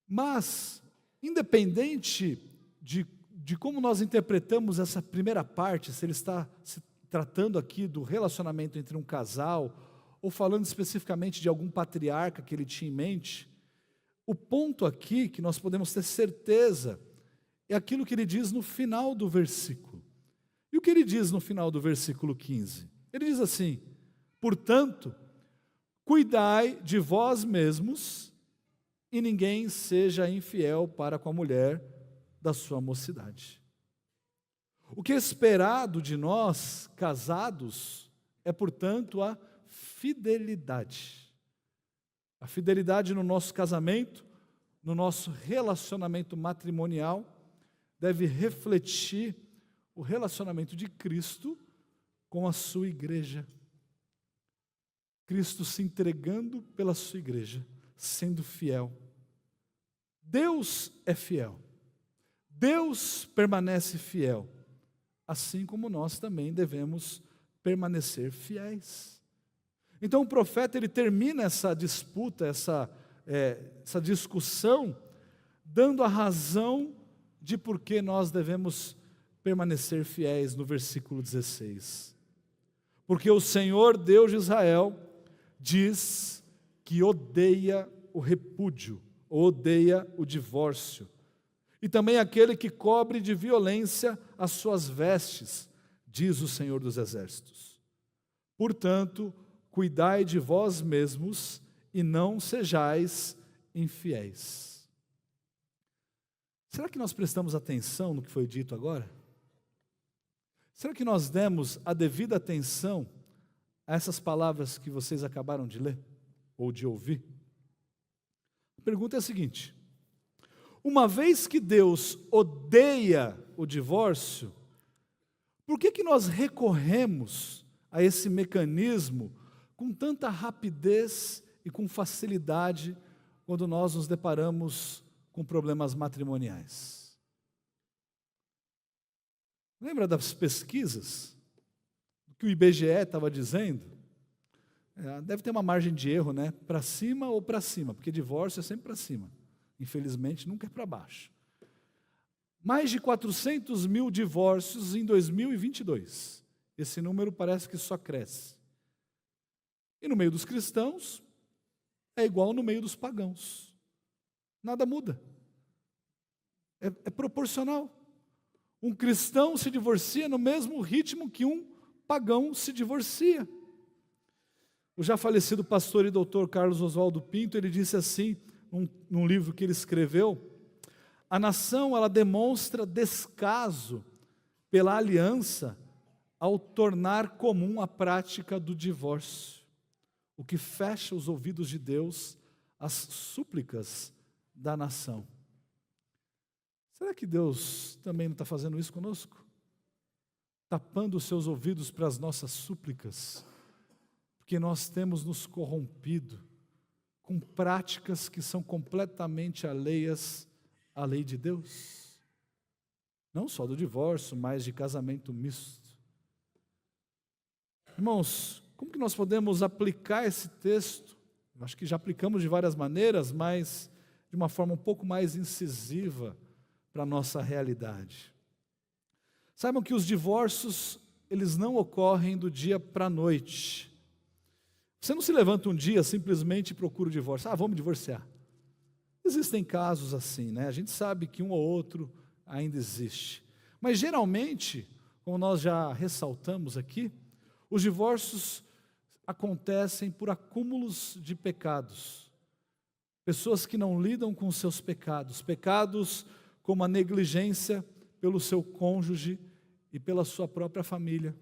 Mas, independente de como nós interpretamos essa primeira parte, se ele está se tratando aqui do relacionamento entre um casal, ou falando especificamente de algum patriarca que ele tinha em mente, o ponto aqui que nós podemos ter certeza é aquilo que ele diz no final do versículo. E o que ele diz no final do versículo 15? Ele diz assim: portanto, cuidai de vós mesmos, e ninguém seja infiel para com a mulher da sua mocidade. O que é esperado de nós, casados, é, portanto, a fidelidade. A fidelidade no nosso casamento, no nosso relacionamento matrimonial, deve refletir o relacionamento de Cristo com a sua igreja. Cristo se entregando pela sua igreja, sendo fiel. Deus é fiel. Deus permanece fiel, assim como nós também devemos permanecer fiéis. Então o profeta ele termina essa disputa, essa discussão, dando a razão de por que nós devemos permanecer fiéis no versículo 16. Porque o Senhor Deus de Israel diz que odeia o repúdio, odeia o divórcio, e também aquele que cobre de violência as suas vestes, diz o Senhor dos Exércitos. Portanto, cuidai de vós mesmos e não sejais infiéis. Será que nós prestamos atenção no que foi dito agora? Será que nós demos a devida atenção a essas palavras que vocês acabaram de ler ou de ouvir? pergunta é a seguinte: uma vez que Deus odeia o divórcio, por que nós recorremos a esse mecanismo com tanta rapidez e com facilidade quando nós nos deparamos com problemas matrimoniais? Lembra das pesquisas que o IBGE estava dizendo? Deve ter uma margem de erro, né? Para cima ou para cima, porque divórcio é sempre para cima. Infelizmente, nunca é para baixo. Mais de 400 mil divórcios em 2022. Esse número parece que só cresce. E no meio dos cristãos, é igual no meio dos pagãos. Nada muda. É proporcional. Um cristão se divorcia no mesmo ritmo que um pagão se divorcia. O já falecido pastor e doutor Carlos Oswaldo Pinto, ele disse assim, num livro que ele escreveu: a nação, ela demonstra descaso pela aliança ao tornar comum a prática do divórcio, o que fecha os ouvidos de Deus às súplicas da nação. Será que Deus também não está fazendo isso conosco? Tapando os seus ouvidos para as nossas súplicas, porque nós temos nos corrompido com práticas que são completamente alheias à lei de Deus? Não só do divórcio, mas de casamento misto. Irmãos, como que nós podemos aplicar esse texto? Eu acho que já aplicamos de várias maneiras, mas de uma forma um pouco mais incisiva para a nossa realidade. Saibam que os divórcios, eles não ocorrem do dia para a noite. Você não se levanta um dia simplesmente e procura o divórcio. Vamos divorciar. Existem casos assim, né? A gente sabe que um ou outro ainda existe. Mas geralmente, como nós já ressaltamos aqui, os divórcios acontecem por acúmulos de pecados. Pessoas que não lidam com seus pecados. Pecados como a negligência pelo seu cônjuge e pela sua própria família.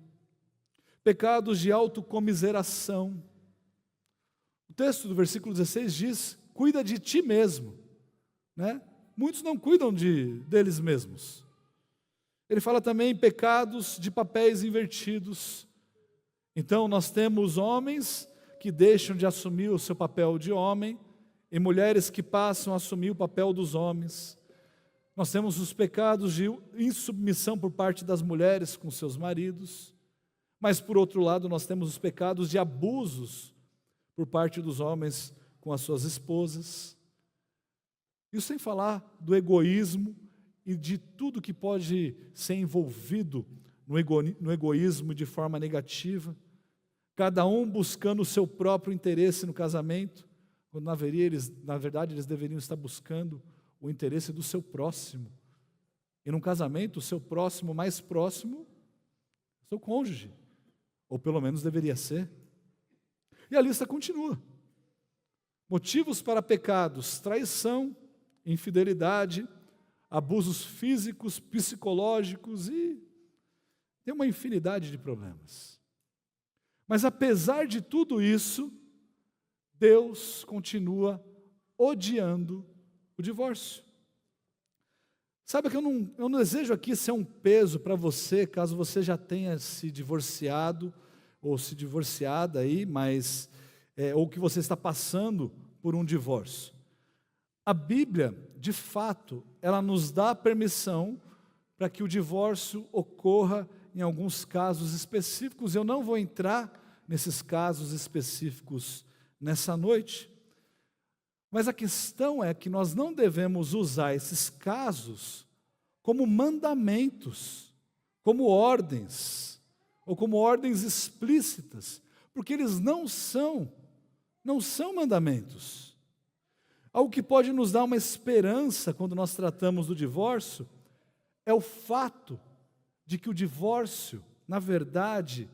Pecados de autocomiseração. O texto do versículo 16 diz: cuida de ti mesmo, né? Muitos não cuidam deles mesmos. Ele fala também pecados de papéis invertidos. Então nós temos homens que deixam de assumir o seu papel de homem e mulheres que passam a assumir o papel dos homens. Nós temos os pecados de insubmissão por parte das mulheres com seus maridos, mas por outro lado nós temos os pecados de abusos por parte dos homens com as suas esposas. Isso sem falar do egoísmo e de tudo que pode ser envolvido no egoísmo de forma negativa. Cada um buscando o seu próprio interesse no casamento, quando na verdade eles deveriam estar buscando o interesse do seu próximo. E num casamento, o seu próximo mais próximo, o seu cônjuge, ou pelo menos deveria ser. E a lista continua. Motivos para pecados: traição, infidelidade, abusos físicos, psicológicos e tem uma infinidade de problemas. Mas apesar de tudo isso, Deus continua odiando o divórcio. Sabe que eu não desejo aqui ser um peso para você, caso você já tenha se divorciado ou se divorciada aí, mas ou que você está passando por um divórcio. A Bíblia, de fato, ela nos dá permissão para que o divórcio ocorra em alguns casos específicos. Eu não vou entrar nesses casos específicos nessa noite, mas a questão é que nós não devemos usar esses casos como mandamentos, como ordens, ou como ordens explícitas, porque eles não são mandamentos. Algo que pode nos dar uma esperança quando nós tratamos do divórcio é o fato de que o divórcio, na verdade,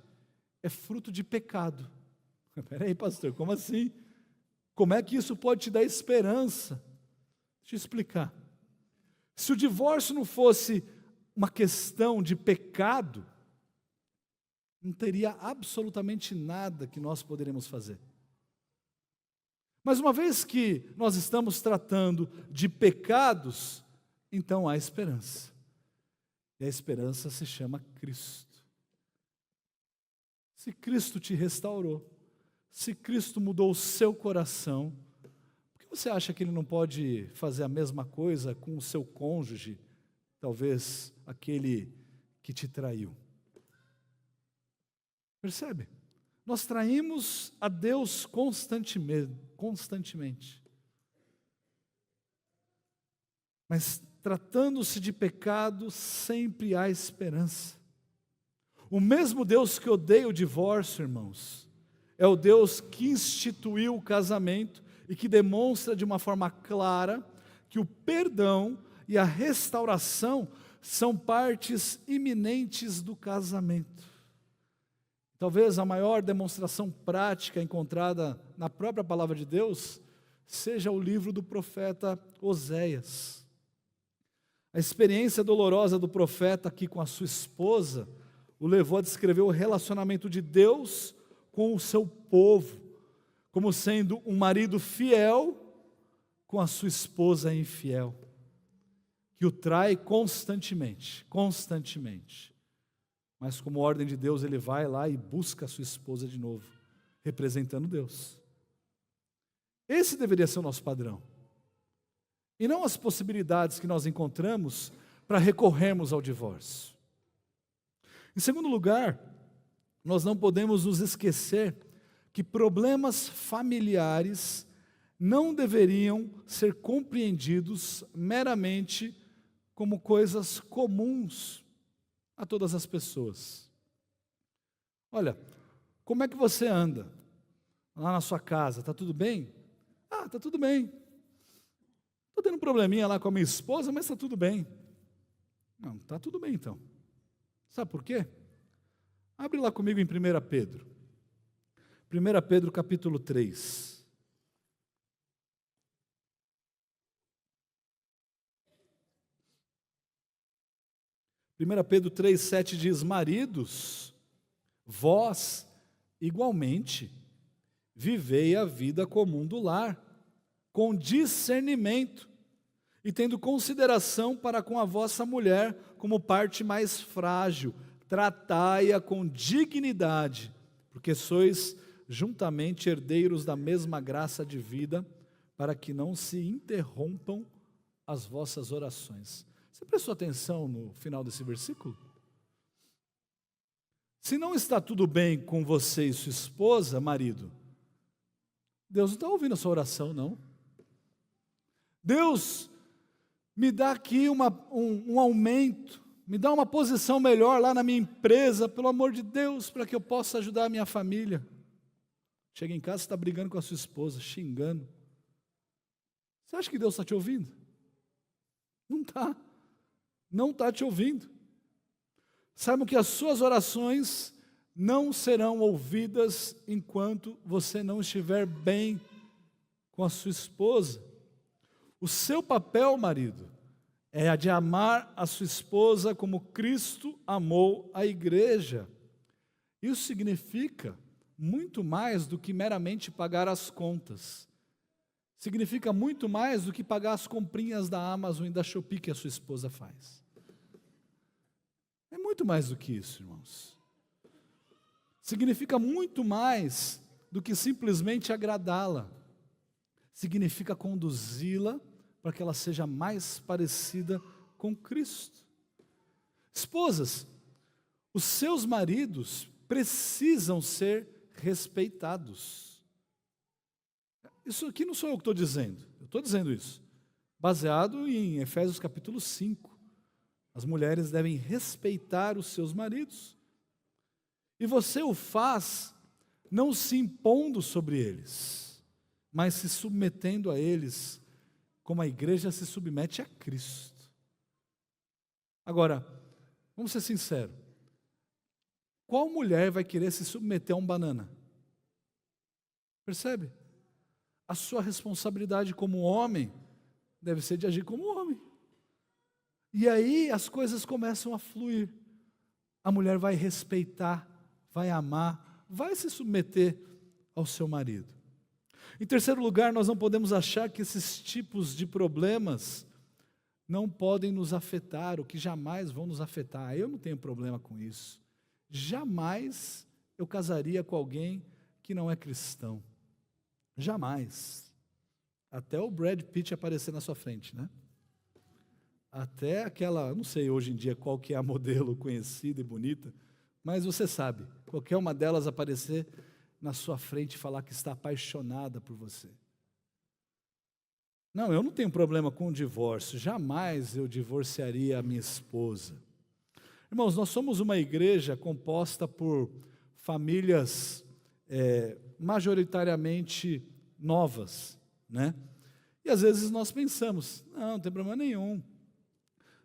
é fruto de pecado. Espera aí, pastor, como assim? Como é que isso pode te dar esperança? Deixa eu explicar. Se o divórcio não fosse uma questão de pecado, não teria absolutamente nada que nós poderíamos fazer. Mas uma vez que nós estamos tratando de pecados, então há esperança. E a esperança se chama Cristo. Se Cristo te restaurou, se Cristo mudou o seu coração, por que você acha que Ele não pode fazer a mesma coisa com o seu cônjuge, talvez aquele que te traiu? Percebe? Nós traímos a Deus constantemente. Mas tratando-se de pecado, sempre há esperança. O mesmo Deus que odeia o divórcio, irmãos, é o Deus que instituiu o casamento e que demonstra de uma forma clara que o perdão e a restauração são partes iminentes do casamento. Talvez a maior demonstração prática encontrada na própria palavra de Deus seja o livro do profeta Oséias. A experiência dolorosa do profeta aqui com a sua esposa o levou a descrever o relacionamento de Deus com o seu povo, como sendo um marido fiel com a sua esposa infiel, que o trai constantemente. Mas como ordem de Deus, ele vai lá e busca a sua esposa de novo, representando Deus. Esse deveria ser o nosso padrão. E não as possibilidades que nós encontramos para recorrermos ao divórcio. Em segundo lugar, nós não podemos nos esquecer que problemas familiares não deveriam ser compreendidos meramente como coisas comuns a todas as pessoas. Olha, como é que você anda lá na sua casa? Está tudo bem? Ah, está tudo bem. Estou tendo um probleminha lá com a minha esposa, mas está tudo bem. Não, está tudo bem então. Sabe por quê? Abre lá comigo em 1 Pedro. 1 Pedro capítulo 3. Pedro 3,7 diz: maridos, vós igualmente vivei a vida comum do lar, com discernimento, e tendo consideração para com a vossa mulher como parte mais frágil, tratai-a com dignidade, porque sois juntamente herdeiros da mesma graça de vida, para que não se interrompam as vossas orações. Você prestou atenção no final desse versículo? Se não está tudo bem com você e sua esposa, marido, Deus não está ouvindo a sua oração, não. Deus, me dá aqui um aumento, me dá uma posição melhor lá na minha empresa, pelo amor de Deus, para que eu possa ajudar a minha família. Chega em casa, você está brigando com a sua esposa, xingando. Você acha que Deus está te ouvindo? Não está. Não está te ouvindo. Saibam que as suas orações não serão ouvidas enquanto você não estiver bem com a sua esposa. O seu papel, marido, é a de amar a sua esposa como Cristo amou a igreja. Isso significa muito mais do que meramente pagar as contas. Significa muito mais do que pagar as comprinhas da Amazon e da Shopee que a sua esposa faz. É muito mais do que isso, irmãos. Significa muito mais do que simplesmente agradá-la. Significa conduzi-la para que ela seja mais parecida com Cristo. Esposas, os seus maridos precisam ser respeitados. Isso aqui não sou eu que estou dizendo, eu estou dizendo isso, baseado em Efésios capítulo 5. As mulheres devem respeitar os seus maridos. E você o faz não se impondo sobre eles, mas se submetendo a eles, como a igreja se submete a Cristo. Agora, vamos ser sinceros, qual mulher vai querer se submeter a um banana? Percebe? A sua responsabilidade como homem deve ser de agir como homem. E aí as coisas começam a fluir. A mulher vai respeitar, vai amar, vai se submeter ao seu marido. Em terceiro lugar, nós não podemos achar que esses tipos de problemas não podem nos afetar, ou que jamais vão nos afetar. Eu não tenho problema com isso. Jamais eu casaria com alguém que não é cristão. Jamais. Até o Brad Pitt aparecer na sua frente, né? Até aquela, não sei hoje em dia qual que é a modelo conhecida e bonita, mas você sabe, qualquer uma delas aparecer na sua frente e falar que está apaixonada por você. Não, eu não tenho problema com o divórcio, jamais eu divorciaria a minha esposa. Irmãos, nós somos uma igreja composta por famílias majoritariamente novas, né? E às vezes nós pensamos, não tem problema nenhum.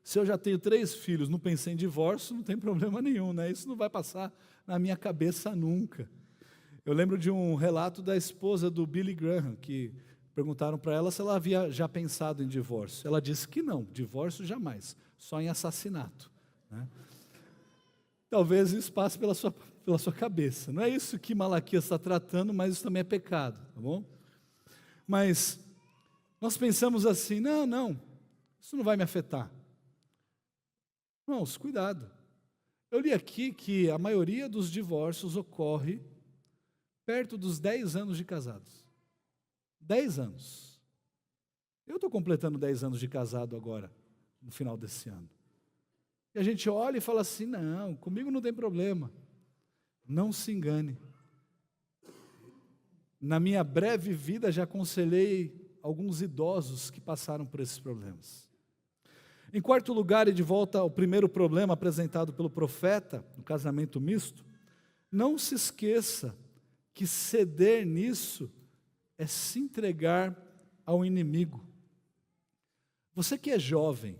Se eu já tenho 3 filhos, não pensei em divórcio, não tem problema nenhum, né? Isso não vai passar na minha cabeça nunca. Eu lembro de um relato da esposa do Billy Graham, que perguntaram para ela se ela havia já pensado em divórcio. Ela disse que não, divórcio jamais, só em assassinato, né? Talvez isso passe pela sua cabeça. Não é isso que Malaquias está tratando, mas isso também é pecado, tá bom? Mas nós pensamos assim, não, isso não vai me afetar. Irmãos, cuidado. Eu li aqui que a maioria dos divórcios ocorre perto dos 10 anos de casados. 10 anos. Eu estou completando 10 anos de casado agora, no final desse ano. E a gente olha e fala assim, não, comigo não tem problema. Não se engane. Na minha breve vida já aconselhei alguns idosos que passaram por esses problemas. Em quarto lugar, e de volta ao primeiro problema apresentado pelo profeta, no casamento misto, não se esqueça que ceder nisso é se entregar ao inimigo. Você que é jovem,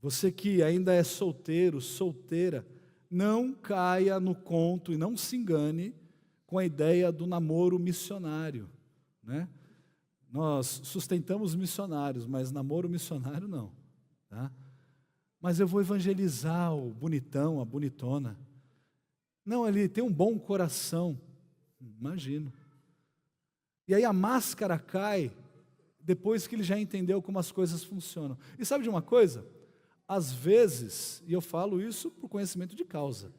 você que ainda é solteiro, solteira, não caia no conto e não se engane com a ideia do namoro missionário, né? Nós sustentamos missionários, mas namoro missionário não. Tá? Mas eu vou evangelizar o bonitão, a bonitona. Não, ele tem um bom coração. Imagino. E aí a máscara cai depois que ele já entendeu como as coisas funcionam. E sabe de uma coisa? Às vezes, e eu falo isso por conhecimento de causa,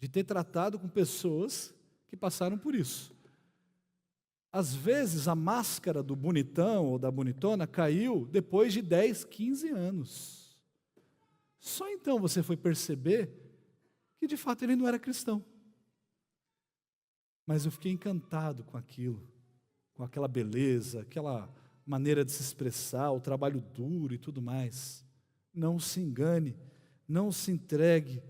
de ter tratado com pessoas que passaram por isso. Às vezes a máscara do bonitão ou da bonitona caiu depois de 10, 15 anos. Só então você foi perceber que de fato ele não era cristão. Mas eu fiquei encantado com aquilo, com aquela beleza, aquela maneira de se expressar, o trabalho duro e tudo mais. Não se engane, não se entregue.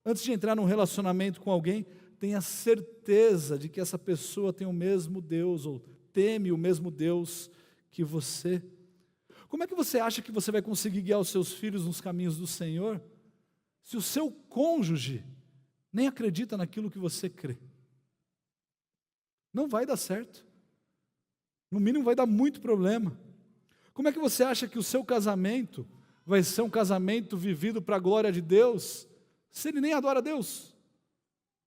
Antes de entrar num relacionamento com alguém, tenha certeza de que essa pessoa tem o mesmo Deus, ou teme o mesmo Deus que você. Como é que você acha que você vai conseguir guiar os seus filhos nos caminhos do Senhor, se o seu cônjuge nem acredita naquilo que você crê? Não vai dar certo. No mínimo vai dar muito problema. Como é que você acha que o seu casamento vai ser um casamento vivido para a glória de Deus, se ele nem adora a Deus?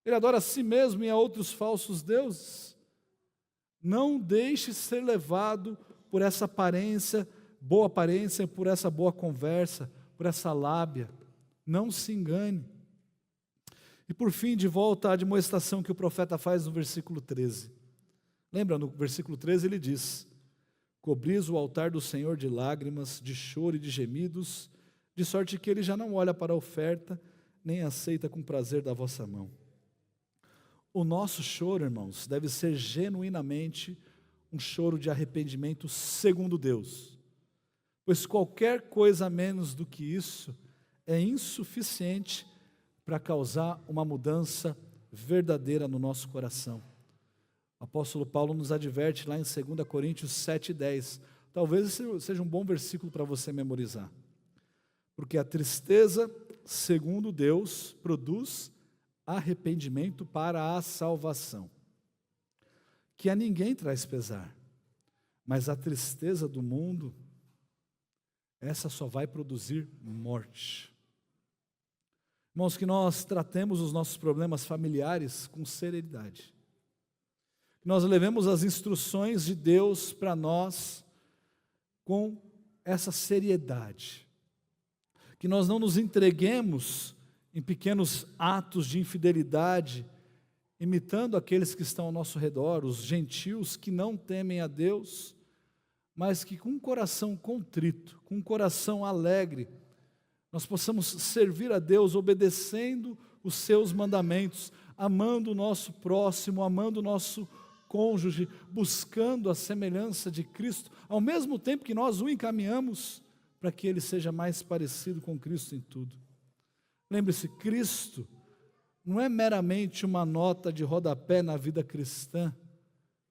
Ele adora a si mesmo e a outros falsos deuses. Não deixe ser levado por essa aparência, boa aparência, por essa boa conversa, por essa lábia. Não se engane. E por fim, de volta à admoestação que o profeta faz no versículo 13. Lembra, no versículo 13 ele diz: cobris o altar do Senhor de lágrimas, de choro e de gemidos, de sorte que ele já não olha para a oferta, nem aceita com prazer da vossa mão. O nosso choro, irmãos, deve ser genuinamente um choro de arrependimento segundo Deus, pois qualquer coisa menos do que isso é insuficiente para causar uma mudança verdadeira no nosso coração. O apóstolo Paulo nos adverte lá em 2 Coríntios 7,10. Talvez seja um bom versículo para você memorizar. Porque a tristeza, segundo Deus, produz arrependimento para a salvação, que a ninguém traz pesar, mas a tristeza do mundo, essa só vai produzir morte. Irmãos, que nós tratemos os nossos problemas familiares com serenidade, que nós levemos as instruções de Deus para nós com essa seriedade, que nós não nos entreguemos em pequenos atos de infidelidade, imitando aqueles que estão ao nosso redor, os gentios que não temem a Deus, mas que com um coração contrito, com um coração alegre, nós possamos servir a Deus obedecendo os seus mandamentos, amando o nosso próximo, amando o nosso cônjuge, buscando a semelhança de Cristo, ao mesmo tempo que nós o encaminhamos para que ele seja mais parecido com Cristo em tudo. Lembre-se, Cristo não é meramente uma nota de rodapé na vida cristã,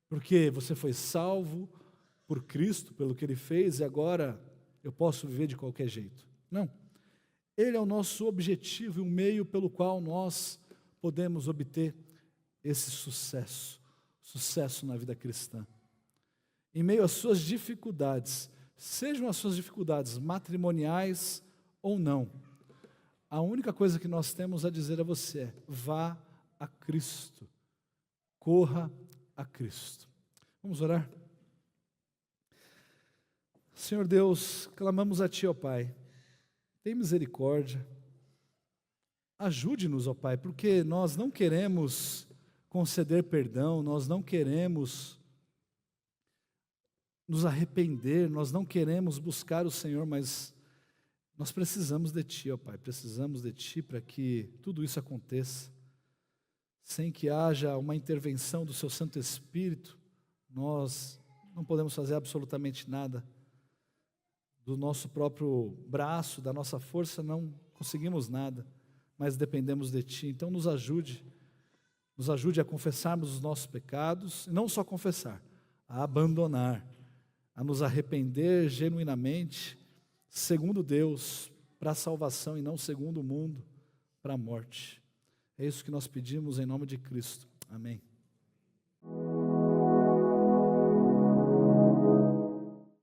porque você foi salvo por Cristo, pelo que Ele fez, e agora eu posso viver de qualquer jeito. Não. Ele é o nosso objetivo e o meio pelo qual nós podemos obter esse sucesso na vida cristã. Em meio às suas dificuldades, sejam as suas dificuldades matrimoniais ou não, a única coisa que nós temos a dizer a você é: vá a Cristo, corra a Cristo. Vamos orar? Senhor Deus, clamamos a Ti, ó Pai, tem misericórdia, ajude-nos, ó Pai, porque nós não queremos conceder perdão, nós não queremos nos arrepender, nós não queremos buscar o Senhor, mas nós precisamos de Ti, ó Pai, precisamos de Ti para que tudo isso aconteça, sem que haja uma intervenção do Seu Santo Espírito, nós não podemos fazer absolutamente nada, do nosso próprio braço, da nossa força, não conseguimos nada, mas dependemos de Ti, então nos ajude a confessarmos os nossos pecados, e não só confessar, a abandonar, a nos arrepender genuinamente, segundo Deus, para a salvação e não segundo o mundo, para a morte. É isso que nós pedimos em nome de Cristo. Amém.